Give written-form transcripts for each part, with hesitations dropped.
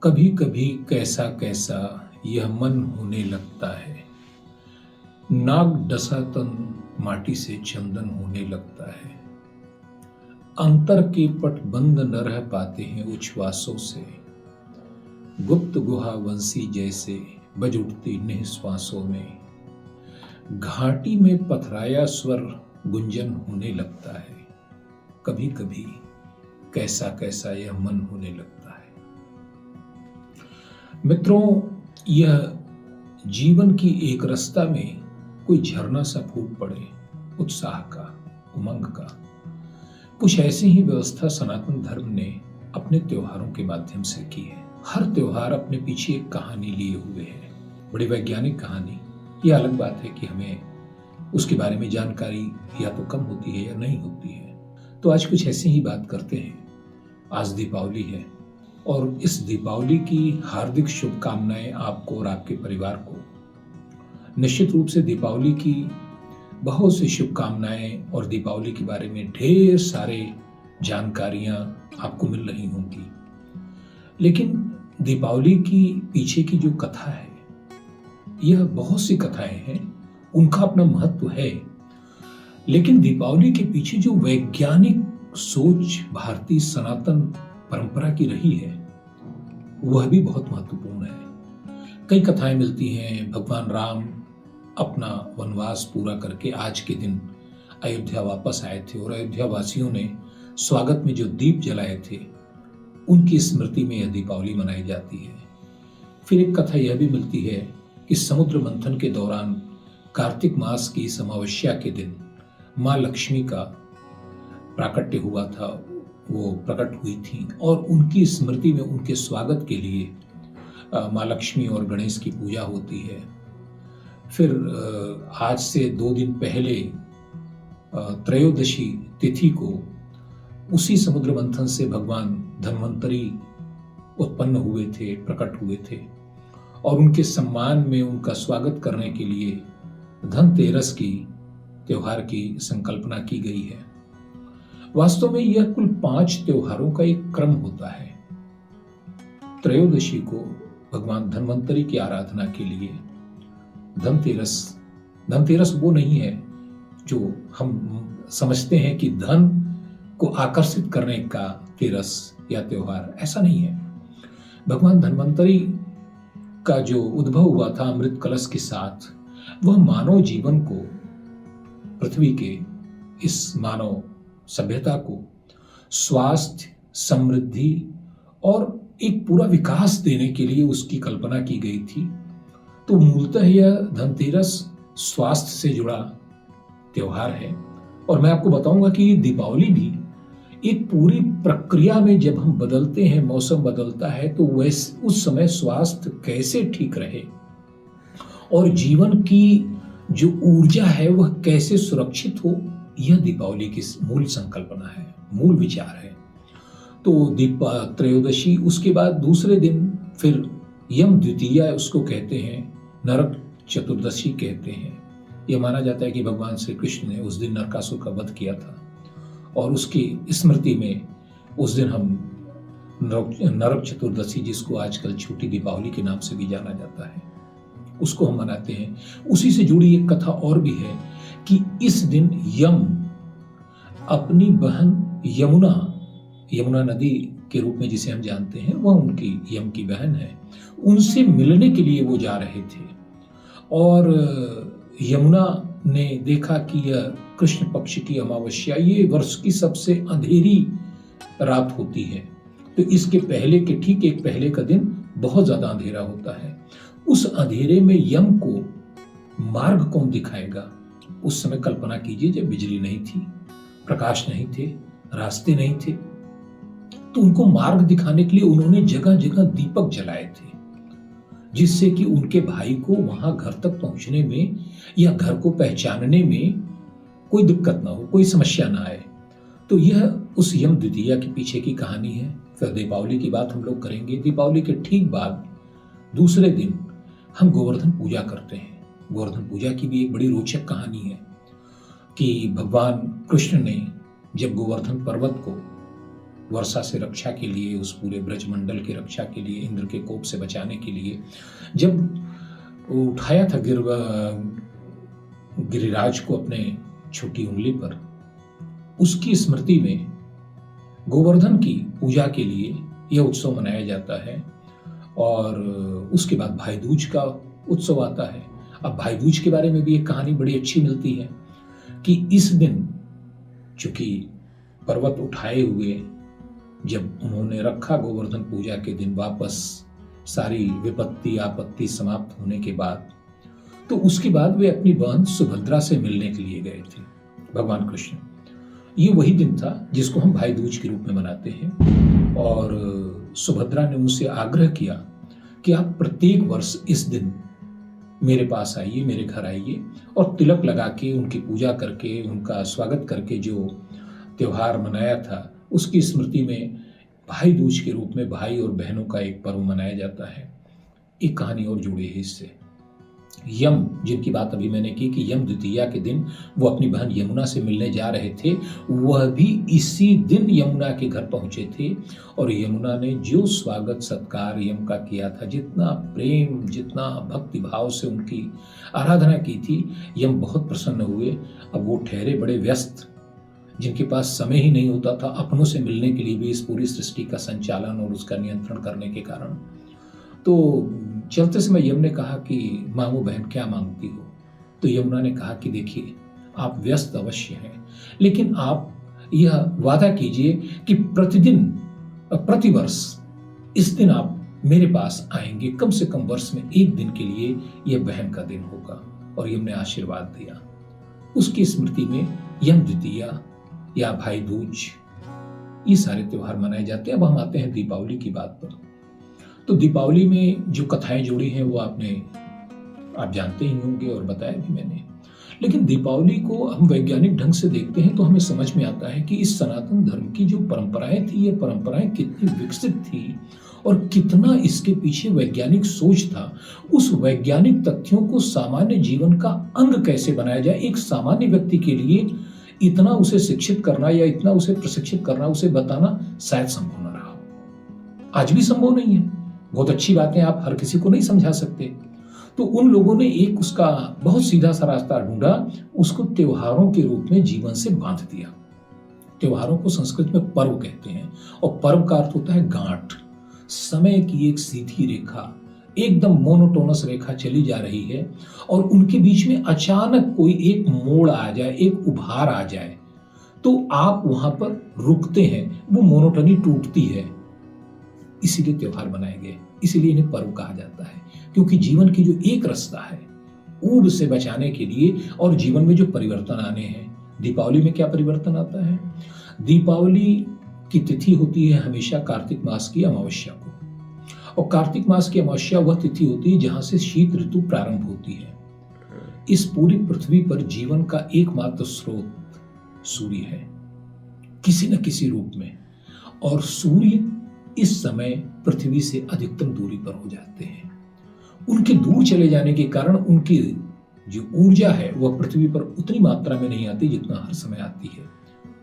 कभी कभी कैसा कैसा यह मन होने लगता है। नाग डसा तन माटी से चंदन होने लगता है। अंतर के पट बंद न रह पाते हैं उच्छ्वासों से। गुप्त गुहा वंशी जैसे बज उठती निःश्वासों में। घाटी में पथराया स्वर गुंजन होने लगता है। कभी कभी कैसा कैसा यह मन होने लगता है। मित्रों, यह जीवन की एक रास्ता में कोई झरना सा फूट पड़े, उत्साह का, उमंग का। कुछ ऐसी ही व्यवस्था सनातन धर्म ने अपने त्योहारों के माध्यम से की है। हर त्योहार अपने पीछे एक कहानी लिए हुए है, बड़ी वैज्ञानिक कहानी। यह अलग बात है कि हमें उसके बारे में जानकारी या तो कम होती है या नहीं होती है। तो आज कुछ ऐसी ही बात करते हैं। आज दीपावली है और इस दीपावली की हार्दिक शुभकामनाएं आपको और आपके परिवार को। निश्चित रूप से दीपावली की बहुत सी शुभकामनाएं और दीपावली के बारे में ढेर सारे जानकारियां आपको मिल रही होंगी। लेकिन दीपावली की पीछे की जो कथा है, यह बहुत सी कथाएं हैं, उनका अपना महत्व है। लेकिन दीपावली के पीछे जो वैज्ञानिक सोच भारतीय सनातन परंपरा की रही है, वह भी बहुत महत्वपूर्ण है। कई कथाएं मिलती हैं। भगवान राम अपना वनवास पूरा करके आज के दिन अयोध्या वापस आए थे और अयोध्या वासियों ने स्वागत में जो दीप जलाए थे, उनकी स्मृति में यह दीपावली मनाई जाती है। फिर एक कथा यह भी मिलती है कि समुद्र मंथन के दौरान कार्तिक मास की अमावस्या के दिन माँ लक्ष्मी का प्राकट्य हुआ था, वो प्रकट हुई थी और उनकी स्मृति में, उनके स्वागत के लिए माँ लक्ष्मी और गणेश की पूजा होती है। फिर आज से 2 दिन पहले त्रयोदशी तिथि को उसी समुद्र मंथन से भगवान धन्वंतरी उत्पन्न हुए थे, प्रकट हुए थे और उनके सम्मान में, उनका स्वागत करने के लिए धनतेरस की त्योहार की संकल्पना की गई है। वास्तव में यह कुल 5 त्योहारों का एक क्रम होता है। त्रयोदशी को भगवान धन्वंतरी की आराधना के लिए धनतेरस वो नहीं है जो हम समझते हैं कि धन को आकर्षित करने का तेरस या त्योहार, ऐसा नहीं है। भगवान धन्वंतरी का जो उद्भव हुआ था अमृत कलश के साथ, वह मानव जीवन को, पृथ्वी के इस मानव सभ्यता को स्वास्थ्य, समृद्धि और एक पूरा विकास देने के लिए उसकी कल्पना की गई थी। तो मूलतः यह धनतेरस स्वास्थ्य से जुड़ा त्योहार है। और मैं आपको बताऊंगा कि दीपावली भी एक पूरी प्रक्रिया में, जब हम बदलते हैं, मौसम बदलता है, तो वैसे उस समय स्वास्थ्य कैसे ठीक रहे और जीवन की जो ऊर्जा है वह कैसे सुरक्षित हो, यह दीपावली की मूल संकल्पना है, मूल विचार है। तो त्रयोदशी, उसके बाद दूसरे दिन फिर यम द्वितीया उसको कहते हैं, नरक चतुर्दशी कहते हैं। यह माना जाता है कि भगवान श्री कृष्ण ने उस दिन नरकासुर का वध किया था और उसकी स्मृति में उस दिन हम नरक चतुर्दशी, जिसको आजकल छोटी दीपावली के नाम से भी जाना जाता है, उसको हम मनाते हैं। उसी से जुड़ी एक कथा और भी है कि इस दिन यम अपनी बहन यमुना नदी के रूप में जिसे हम जानते हैं, वह उनकी, यम की बहन है, उनसे मिलने के लिए वो जा रहे थे और यमुना ने देखा कि यह कृष्ण पक्ष की अमावस्या, ये वर्ष की सबसे अंधेरी रात होती है। तो इसके पहले के ठीक एक पहले का दिन बहुत ज्यादा अंधेरा होता है। उस अंधेरे में यम को मार्ग कौन दिखाएगा? उस समय कल्पना कीजिए, जब बिजली नहीं थी, प्रकाश नहीं थे, रास्ते नहीं थे, तो उनको मार्ग दिखाने के लिए उन्होंने जगह जगह दीपक जलाए थे, जिससे कि उनके भाई को वहां घर तक पहुंचने में या घर को पहचानने में कोई दिक्कत ना हो, कोई समस्या ना आए। तो यह उस यम द्वितीया के पीछे की कहानी है। फिर दीपावली की बात हम लोग करेंगे। दीपावली के ठीक बाद दूसरे दिन हम गोवर्धन पूजा करते हैं। गोवर्धन पूजा की भी एक बड़ी रोचक कहानी है कि भगवान कृष्ण ने जब गोवर्धन पर्वत को वर्षा से रक्षा के लिए, उस पूरे ब्रजमंडल की रक्षा के लिए, इंद्र के कोप से बचाने के लिए जब वो उठाया था गिरिराज को अपने छोटी उंगली पर, उसकी स्मृति में गोवर्धन की पूजा के लिए यह उत्सव मनाया जाता है। और उसके बाद भाई दूज का उत्सव आता है। अब भाई दूज के बारे में भी एक कहानी बड़ी अच्छी मिलती है कि इस दिन चूंकि पर्वत उठाए हुए जब उन्होंने रखा गोवर्धन पूजा के दिन वापस, सारी विपत्ति आपत्ति समाप्त होने के बाद, तो उसके बाद वे अपनी बहन सुभद्रा से मिलने के लिए गए थे, भगवान कृष्ण। ये वही दिन था जिसको हम भाई दूज के रूप में मनाते हैं। और सुभद्रा ने उनसे आग्रह किया कि आप प्रत्येक वर्ष इस दिन मेरे पास आइए, मेरे घर आइए, और तिलक लगा के उनकी पूजा करके, उनका स्वागत करके जो त्योहार मनाया था उसकी स्मृति में भाई दूज के रूप में भाई और बहनों का एक पर्व मनाया जाता है। एक कहानी और जुड़ी है इससे। यम, जिनकी बात अभी मैंने की कि यम द्वितीया के दिन वो अपनी बहन यमुना से मिलने जा रहे थे, वह भी इसी दिन यमुना के घर पहुंचे थे। और यमुना ने जो स्वागत सत्कार यम का किया था, जितना प्रेम, जितना भक्ति भाव से उनकी आराधना की थी, यम बहुत प्रसन्न हुए। अब वो ठहरे बड़े व्यस्त, जिनके पास समय ही नहीं होता था अपनों से मिलने के लिए भी, इस पूरी सृष्टि का संचालन और उसका नियंत्रण करने के कारण। तो चलते समय यम ने कहा कि मांगो बहन, क्या मांगती हो? तो यमुना ने कहा कि देखिए, आप व्यस्त अवश्य हैं, लेकिन आप यह वादा कीजिए कि प्रतिदिन, प्रतिवर्ष इस दिन आप मेरे पास आएंगे, कम से कम वर्ष में एक दिन के लिए यह बहन का दिन होगा। और यम ने आशीर्वाद दिया। उसकी स्मृति में यम द्वितीया या भाई दूज, ये सारे त्योहार मनाए जाते हैं। अब हम आते हैं दीपावली की बात पर। तो दीपावली में जो कथाएं जुड़ी हैं वो आप जानते ही होंगे और बताया भी मैंने। लेकिन दीपावली को हम वैज्ञानिक ढंग से देखते हैं तो हमें समझ में आता है कि इस सनातन धर्म की जो परंपराएं थी, ये परंपराएं कितनी विकसित थी और कितना इसके पीछे वैज्ञानिक सोच था। उस वैज्ञानिक तथ्यों को सामान्य जीवन का अंग कैसे बनाया जाए, एक सामान्य व्यक्ति के लिए इतना उसे शिक्षित करना या इतना उसे प्रशिक्षित करना, उसे बताना शायद संभव न रहा। आज भी संभव नहीं है। बहुत अच्छी बातें आप हर किसी को नहीं समझा सकते। तो उन लोगों ने एक उसका बहुत सीधा सा रास्ता ढूंढा, उसको त्योहारों के रूप में जीवन से बांध दिया। त्योहारों को संस्कृत में पर्व कहते हैं, और पर्व का अर्थ होता है गांठ। समय की एक सीधी रेखा, एकदम मोनोटोनस रेखा चली जा रही है और उनके बीच में अचानक कोई एक मोड़ आ जाए, एक उभार आ जाए, तो आप वहां पर रुकते हैं, वो मोनोटनी टूटती है। इसीलिए त्योहार बनाए गए, इसीलिए इन्हें पर्व कहा जाता है, क्योंकि जीवन की जो एक रास्ता है ऊब से बचाने के लिए और जीवन में जो परिवर्तन आने हैं। दीपावली में क्या परिवर्तन आता है? दीपावली की तिथि होती है हमेशा कार्तिक मास की अमावस्या को, और कार्तिक मास की अमावस्या वह तिथि होती है जहां से शीत ऋतु प्रारंभ होती है। इस पूरी पृथ्वी पर जीवन का एकमात्र स्रोत सूर्य है, किसी न किसी रूप में। और सूर्य इस समय पृथ्वी से अधिकतम दूरी पर हो जाते हैं। उनके दूर चले जाने के कारण उनकी जो ऊर्जा है वह पृथ्वी पर उतनी मात्रा में नहीं आती जितना हर समय आती है।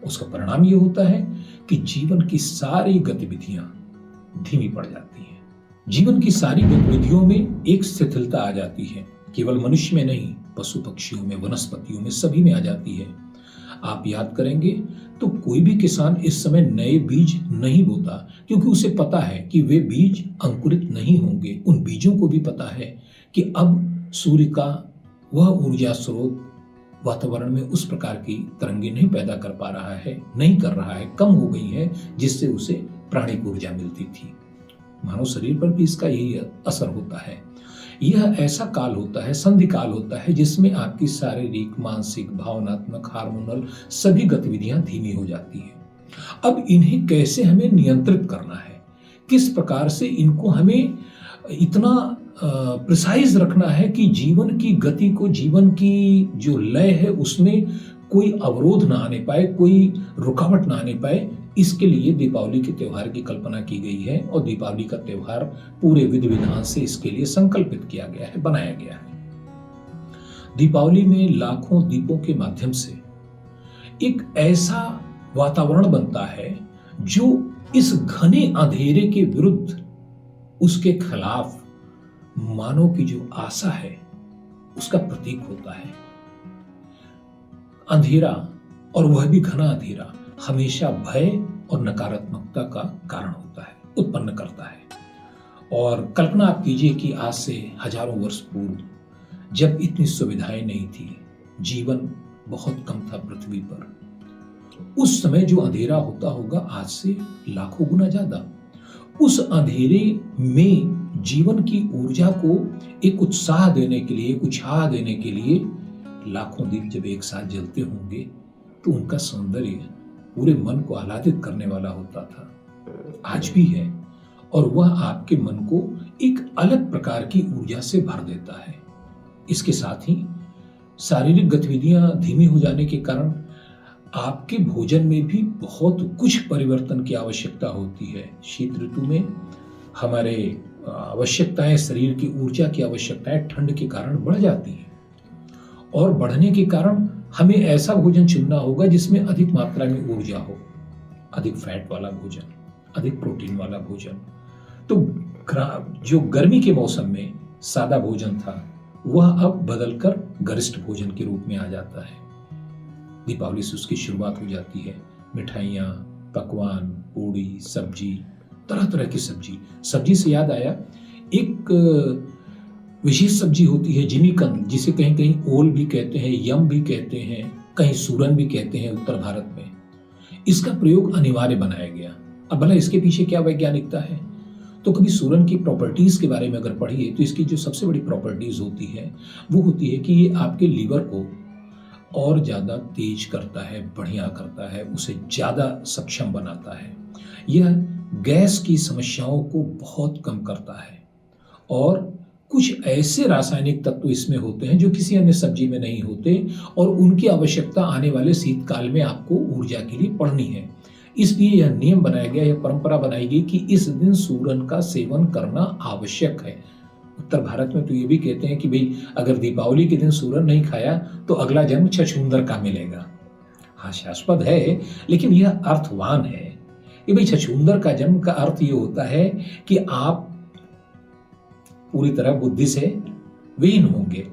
उसका परिणाम यह होता है कि जीवन की सारी गतिविधियां धीमी पड़ जाती हैं। जीवन की सारी गतिविधियों में एक शिथिलता आ जाती है। केवल मनुष्य में नहीं, पशु पक्षियों में, वनस्पतियों में, सभी में आ जाती है। आप याद करेंगे तो कोई भी किसान इस समय नए बीज नहीं बोता, क्योंकि उसे पता है कि वे बीज अंकुरित नहीं होंगे। उन बीजों को भी पता है कि अब सूर्य का वह ऊर्जा स्रोत वातावरण में उस प्रकार की तरंगे नहीं पैदा कर पा रहा है, नहीं कर रहा है, कम हो गई है, जिससे उसे प्राणिक ऊर्जा मिलती थी। मानव शरीर पर भी इसका यही असर होता है। यह ऐसा काल होता है, संधि काल होता है, जिसमें आपकी शारीरिक, मानसिक, भावनात्मक, हार्मोनल सभी गतिविधियां धीमी हो जाती हैं। अब इन्हें कैसे हमें नियंत्रित करना है, किस प्रकार से इनको हमें इतना प्रिसाइज रखना है कि जीवन की गति को, जीवन की जो लय है उसमें कोई अवरोध ना आने पाए, कोई रुकावट ना आने पाए, इसके लिए दीपावली के त्योहार की कल्पना की गई है। और दीपावली का त्योहार पूरे विधि विधान से इसके लिए संकल्पित किया गया है, बनाया गया है। दीपावली में लाखों दीपों के माध्यम से एक ऐसा वातावरण बनता है जो इस घने अंधेरे के विरुद्ध, उसके खिलाफ मानव की जो आशा है उसका प्रतीक होता है। अंधेरा, और वह भी घना अंधेरा, हमेशा भय और नकारात्मकता का कारण होता है, उत्पन्न करता है। और कल्पना आप कीजिए कि आज से हजारों वर्ष पूर्व, जब इतनी सुविधाएं नहीं थी, जीवन बहुत कम था पृथ्वी पर, उस समय जो अंधेरा होता होगा आज से लाखों गुना ज्यादा। उस अंधेरे में जीवन की ऊर्जा को एक उत्साह देने के लिए, एक उत्साह देने के लिए लाखों दीप जब एक साथ जलते होंगे तो उनका सौंदर्य पूरे मन को आह्लादित करने वाला होता था, आज भी है। और वह आपके मन को एक अलग प्रकार की ऊर्जा से भर देता है। इसके साथ ही शारीरिक गतिविधियां धीमी हो जाने के कारण आपके भोजन में भी बहुत कुछ परिवर्तन की आवश्यकता होती है। शीत ऋतु में हमारे आवश्यकताएं, शरीर की ऊर्जा की आवश्यकताएं ठंड के कारण बढ़ जाती हैं, और बढ़ने के कारण हमें ऐसा भोजन चुनना होगा जिसमें अधिक मात्रा में ऊर्जा हो, अधिक फैट वाला भोजन, अधिक प्रोटीन वाला भोजन। तो जो गर्मी के मौसम में सादा भोजन था वह अब बदलकर गरिष्ठ भोजन के रूप में आ जाता है। दीपावली से उसकी शुरुआत हो जाती है। मिठाइयाँ, पकवान, पूड़ी, सब्जी, तरह तरह की सब्जी। सब्जी से याद आया, एक विशेष सब्जी होती है जिमीकंद, जिसे कहीं कहीं ओल भी कहते हैं, यम भी कहते हैं, कहीं सूरन भी कहते हैं उत्तर भारत में। इसका प्रयोग अनिवार्य बनाया गया। अब भला इसके पीछे क्या वैज्ञानिकता है? तो कभी सूरन की प्रॉपर्टीज के बारे में अगर पढ़िए तो इसकी जो सबसे बड़ी प्रॉपर्टीज होती है वो होती है कि ये आपके लीवर को और ज्यादा तेज करता है, बढ़िया करता है, उसे ज्यादा सक्षम बनाता है। यह गैस की समस्याओं को बहुत कम करता है, और कुछ ऐसे रासायनिक तत्व इसमें होते हैं जो किसी अन्य सब्जी में नहीं होते, और उनकी आवश्यकता आने वाले शीतकाल में आपको ऊर्जा के लिए पड़नी है। इसलिए यह नियम बनाया गया, यह परंपरा बनाई गई कि इस दिन सूरन का सेवन करना आवश्यक है। उत्तर भारत में तो ये भी कहते हैं कि भाई अगर दीपावली के दिन सूरन नहीं खाया तो अगला जन्म छछूंदर का मिलेगा। हास्यास्पद है, लेकिन यह अर्थवान है कि भाई छछूंदर का जन्म का अर्थ ये होता है कि आप पूरी तरह बुद्धि से विहीन होंगे,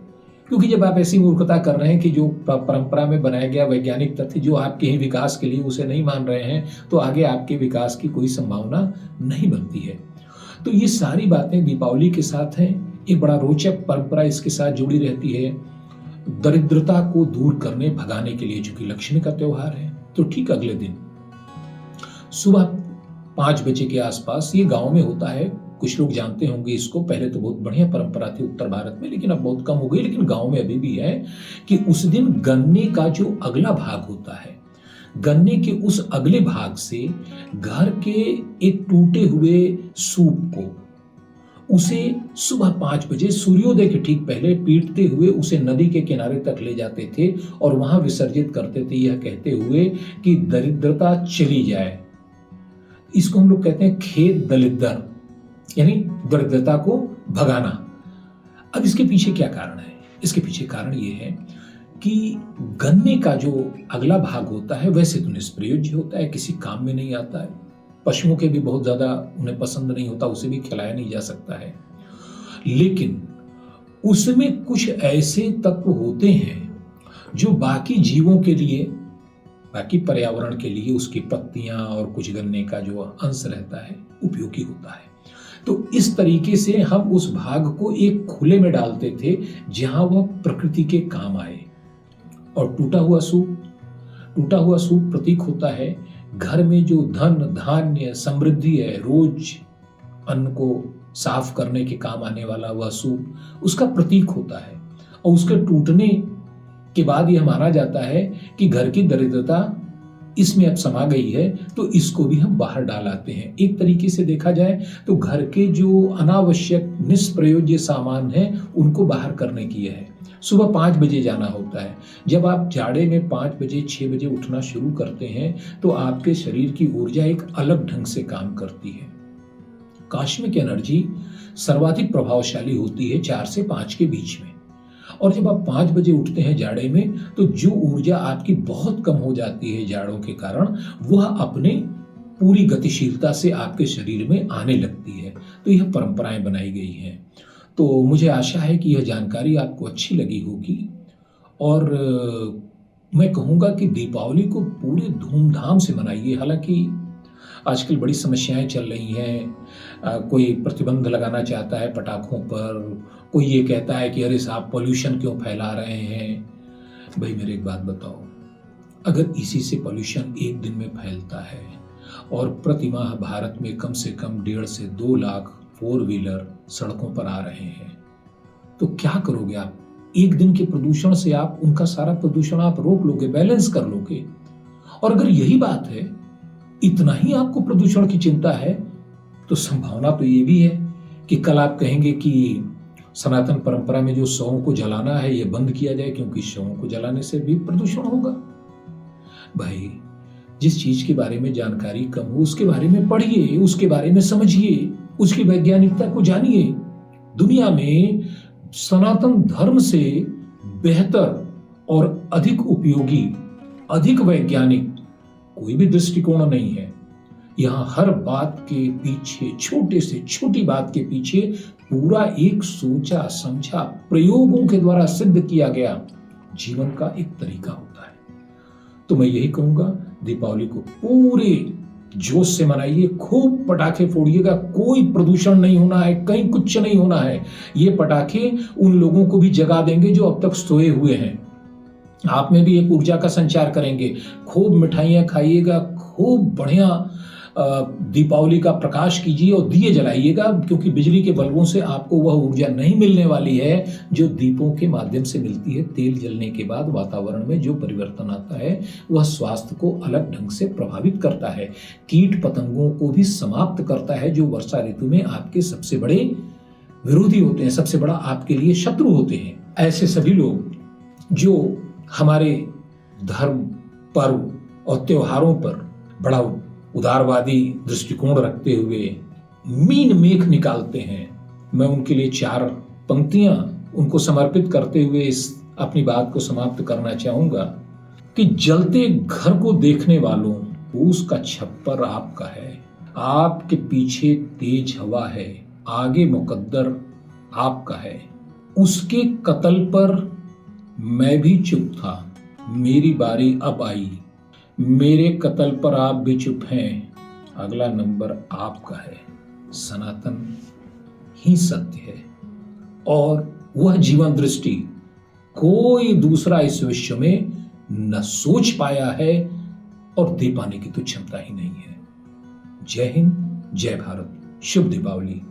क्योंकि जब आप ऐसी मूर्खता कर रहे हैं कि जो परंपरा में बनाया गया वैज्ञानिक तथ्य जो आपके ही विकास के लिए उसे नहीं मान रहे हैं, तो आगे आपके विकास की कोई संभावना नहीं बनती है। तो ये सारी बातें दीपावली के साथ हैं। एक बड़ा रोचक परंपरा इसके साथ जुड़ी रहती है, दरिद्रता को दूर करने, भगाने के लिए, चूंकि लक्ष्मी का त्योहार है। तो ठीक अगले दिन सुबह 5 बजे के आसपास, ये गांव में होता है, कुछ लोग जानते होंगे इसको, पहले तो बहुत बढ़िया परंपरा थी उत्तर भारत में, लेकिन अब बहुत कम हो गई, लेकिन गांव में अभी भी है कि उस दिन गन्ने का जो अगला भाग होता है, गन्ने के उस अगले भाग से घर के एक टूटे हुए सूप को, उसे सुबह 5 बजे सूर्योदय के ठीक पहले पीटते हुए उसे नदी के किनारे तक ले जाते थे और वहां विसर्जित करते थे, यह कहते हुए कि दरिद्रता चली जाए। इसको हम लोग कहते हैं खेत दलिद्र, यानी दरिद्रता को भगाना। अब इसके पीछे क्या कारण है? इसके पीछे कारण ये है कि गन्ने का जो अगला भाग होता है वैसे तो निष्प्रयोज्य होता है, किसी काम में नहीं आता है, पशुओं के भी बहुत ज्यादा उन्हें पसंद नहीं होता, उसे भी खिलाया नहीं जा सकता है, लेकिन उसमें कुछ ऐसे तत्व होते हैं जो बाकी जीवों के लिए, बाकी पर्यावरण के लिए, उसकी पत्तियां और कुछ गन्ने का जो अंश रहता है उपयोगी होता है। तो इस तरीके से हम उस भाग को एक खुले में डालते थे जहां वह प्रकृति के काम आए। और टूटा हुआ सूप प्रतीक होता है घर में जो धन धान्य समृद्धि है, रोज अन्न को साफ करने के काम आने वाला वह सूप उसका प्रतीक होता है। और उसके टूटने के बाद यह माना जाता है कि घर की दरिद्रता इसमें अब समा गई है, तो इसको भी हम बाहर डाल आते हैं। एक तरीके से देखा जाए तो घर के जो अनावश्यक निष्प्रयोज्य सामान है उनको बाहर करने की है। सुबह 5 बजे जाना होता है। जब आप जाड़े में 5 बजे 6 बजे उठना शुरू करते हैं तो आपके शरीर की ऊर्जा एक अलग ढंग से काम करती है। कॉस्मिक एनर्जी सर्वाधिक प्रभावशाली होती है 4 से 5 के बीच में, और जब आप 5 बजे उठते हैं जाड़े में तो जो ऊर्जा आपकी बहुत कम हो जाती है जाड़ों के कारण, वह अपने पूरी गतिशीलता से आपके शरीर में आने लगती है। तो यह परंपराएं बनाई गई हैं। तो मुझे आशा है कि यह जानकारी आपको अच्छी लगी होगी और मैं कहूँगा कि दीपावली को पूरे धूमधाम से मनाइए। हालांकि आजकल बड़ी समस्याएं चल रही हैं। कोई प्रतिबंध लगाना चाहता है पटाखों पर, कोई ये कहता है कि अरे साहब पॉल्यूशन क्यों फैला रहे हैं। भाई मेरे एक बात बताओ, अगर इसी से पॉल्यूशन एक दिन में फैलता है और प्रति माह भारत में कम से कम 1.5 से 2 लाख 4 व्हीलर सड़कों पर आ रहे हैं, तो क्या करोगे आप? एक दिन के प्रदूषण से आप उनका सारा प्रदूषण आप रोक लोगे, बैलेंस कर लोगे। और अगर यही बात है, इतना ही आपको प्रदूषण की चिंता है, तो संभावना तो ये भी है कि कल आप कहेंगे कि सनातन परंपरा में जो शवों को जलाना है ये बंद किया जाए, क्योंकि शवों को जलाने से भी प्रदूषण होगा। भाई जिस चीज के बारे में जानकारी कम हो उसके बारे में पढ़िए, उसके बारे में समझिए, उसकी वैज्ञानिकता को जानिए। दुनिया में सनातन धर्म से बेहतर और अधिक उपयोगी, अधिक वैज्ञानिक कोई भी दृष्टिकोण नहीं है। यहां हर बात के पीछे, छोटे से छोटी बात के पीछे पूरा एक सोचा समझा, प्रयोगों के द्वारा सिद्ध किया गया जीवन का एक तरीका होता है। तो मैं यही कहूंगा, दीपावली को पूरे जोश से मनाइए, खूब पटाखे फोड़िएगा, कोई प्रदूषण नहीं होना है, कहीं कुछ नहीं होना है। ये पटाखे उन लोगों को भी जगा देंगे जो अब तक सोए हुए हैं, आप में भी एक ऊर्जा का संचार करेंगे। खूब मिठाइयां खाइएगा, खूब बढ़िया दीपावली का प्रकाश कीजिए और दिए जलाइएगा, क्योंकि बिजली के बल्बों से आपको वह ऊर्जा नहीं मिलने वाली है जो दीपों के माध्यम से मिलती है। तेल जलने के बाद वातावरण में जो परिवर्तन आता है वह स्वास्थ्य को अलग ढंग से प्रभावित करता है, कीट पतंगों को भी समाप्त करता है, जो वर्षा ऋतु में आपके सबसे बड़े विरोधी होते हैं, सबसे बड़ा आपके लिए शत्रु होते हैं। ऐसे सभी लोग जो हमारे धर्म, पर्व और त्योहारों पर बड़ा उदारवादी दृष्टिकोण रखते हुए मीन मेख निकालते हैं, मैं उनके लिए 4 पंक्तियां उनको समर्पित करते हुए इस अपनी बात को समाप्त करना चाहूंगा कि जलते घर को देखने वालों, उसका छप्पर आपका है, आपके पीछे तेज हवा है, आगे मुकद्दर आपका है। उसके कत्ल पर मैं भी चुप था, मेरी बारी अब आई, मेरे कत्ल पर आप भी चुप हैं, अगला नंबर आपका है। सनातन ही सत्य है और वह जीवन दृष्टि कोई दूसरा इस विश्व में न सोच पाया है और दे पाने की तो क्षमता ही नहीं है। जय हिंद, जय भारत, शुभ दीपावली।